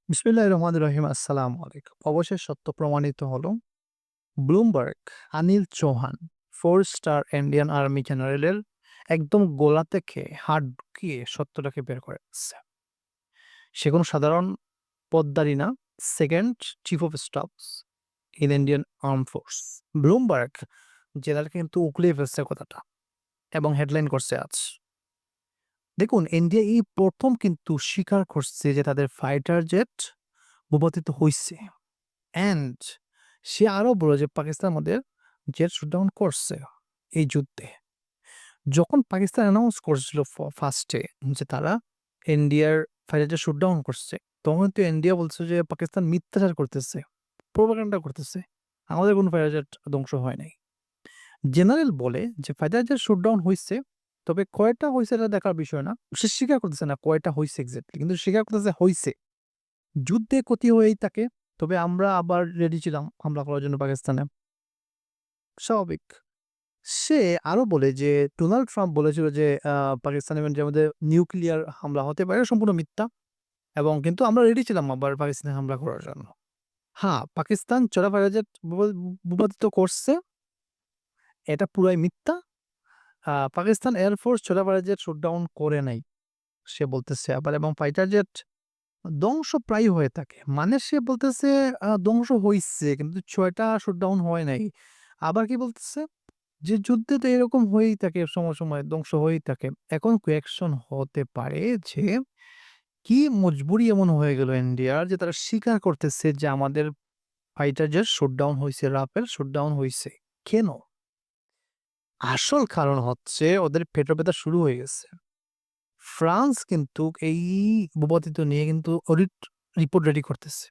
বিসমিল্লাহির রহমানির রহিম। আসসালামু আলাইকুম। অবশেষে সত্য প্রমাণিত হলো। Bloomberg, Anil Chauhan 4 star Indian army জেনারেলের একদম গোলা থেকে হাত ঢুকিয়ে সত্যটাকে বের করে দিচ্ছে। সে কোনো সাধারণ পদধারী না, 2nd chief of staffs in Indian arm force. Bloomberg জেনারেলকে কিন্তু উগলিয়ে ফেলছে কথাটা এবং হেডলাইন করছে আজ। দেখুন, ইন্ডিয়া এই ১ম কিন্তু স্বীকার করছে যে তাদের ফাইটার জেট ভূপাতিত হইছে। অ্যান্ড সে আরো বলল যে পাকিস্তান আমাদের জেট শুটডাউন করছে এই যুদ্ধে। যখন পাকিস্তান অ্যানাউন্স করছিল ফার্স্টে যে তারা ইন্ডিয়ার ফাইটার জেট শুটডাউন করছে, তখন কিন্তু ইন্ডিয়া বলছে যে পাকিস্তান মিথ্যাচার করতেছে, প্রোপাগান্ডা করতেছে। আমাদের কোনো ফাইটার জেট ধ্বংস হয় নাই। জেনারেল বলে যে ফাইটার জেট শুটডাউন হইছে, তবে কয়টা হইছে এটা দেখার বিষয় না। সে স্বীকার করতেছে না কয়টা হইছে এক্সাক্টলি, কিন্তু স্বীকার করতেছে হইছে। যুদ্ধে ক্ষতি হয়েই থাকে। তবে আমরা আবার রেডি ছিলাম হামলা করার জন্য পাকিস্তানে। স্বাভাবিক। সে আরো বলে যে ডোনাল্ড ট্রাম্প বলেছিল যে পাকিস্তানের মধ্যে নিউক্লিয়ার হামলা হতে পারে, সম্পূর্ণ মিথ্যা। এবং কিন্তু আমরা রেডি ছিলাম আবার পাকিস্তানে হামলা করার জন্য। হ্যাঁ, পাকিস্তান চোরাফাইটার জেট ভূপাতিত করছে, এটা পুরাই মিথ্যা। পাকিস্তান এয়ারফোর্স চোরাফাইটার জেট শুটডাউন করে নাই, সে বলতেছে আবার। এবং ফাইটার জেট ধ্বংস প্রায়ই হয়ে থাকে। মানে সে বলতেছে ধ্বংস হইছে কিন্তু ৬ টা শুটডাউন হয় নাই। আবার কি বলতেছে? যে যুদ্ধে তো এরকম হয়েই থাকে, সময়, সময় ধ্বংস হয়েই থাকে। এখন কোয়েকশন হতে পারে যে কি মজবুরি এমন হয়ে গেল ইন্ডিয়ার যে তারা স্বীকার করতেছে যে আমাদের ফাইটার জেট শুটডাউন হইছে, রাফেল শুটডাউন হইছে। কেন? আসল কারণ হচ্ছে ওদের পেট্রোল-পেতা শুরু হয়ে গেছে। ফ্রান্স কিন্তু এই ভূপাতিত নিয়ে কিন্তু রিপোর্ট রেডি করতেছে।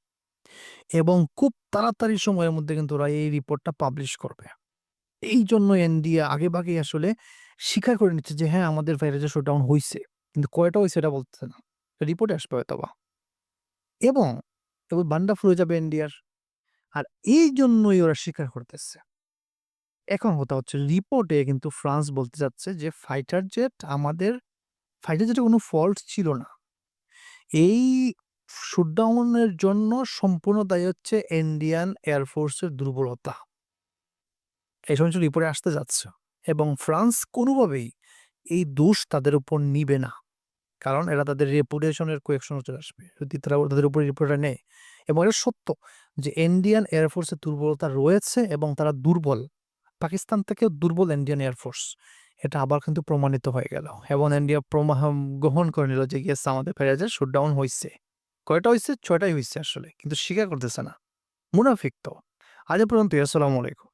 এবং খুব তাড়াতাড়ি সময়ের মধ্যে কিন্তু ওরা এই রিপোর্টটা পাবলিশ করবে। এইজন্য ইন্ডিয়া আগেভাগেই আসলে স্বীকার করে নিচ্ছে যে হ্যাঁ, আমাদের ভাইরাসের শোডাউন হইছে। কিন্তু কয়টা হইছে এটা বলতেছে না। রিপোর্টে আসবে হয়তোবা। এবং এবার বান্ডা ফুরে যাবে ইন্ডিয়ার। আর এইজন্যই ওরা স্বীকার করতেছে। এখন কথা হচ্ছে রিপোর্টে কিন্তু ফ্রান্স বলতে চাচ্ছে যে ফাইটার জেটে কোনো ফল্ট ছিল না। এই শুটডাউনের জন্য সম্পূর্ণ দায়ী হচ্ছে ইন্ডিয়ান এয়ারফোর্সের দুর্বলতা। এই সমস্ত রিপোর্টে আসতে যাচ্ছে। এবং ফ্রান্স কোনোভাবেই এই দোষ তাদের উপর নিবে না। কারণ এরা তাদের রেপুটেশনের কোয়েকশনে চলে আসবে। যদি তারা তাদের উপরে রিপোর্টটা নেয়। এবং এটা সত্য যে ইন্ডিয়ান এয়ারফোর্সের দুর্বলতা রয়েছে এবং তারা দুর্বল। পাকিস্তান থেকেও দুর্বল ইন্ডিয়ান এয়ারফোর্স। এটা আবার কিন্তু প্রমাণিত হয়ে গেল। এবং ইন্ডিয়া গ্রহণ করে নিল যে ইয়েস, আমাদের ফেরাজের শুটডাউন হইছে। কয়টা হইছে? ৬ টাই হইছে আসলে। কিন্তু স্বীকার করতেছে না। মুনাফিক তো। আজ এ পর্যন্তই। আসসালামু আলাইকুম।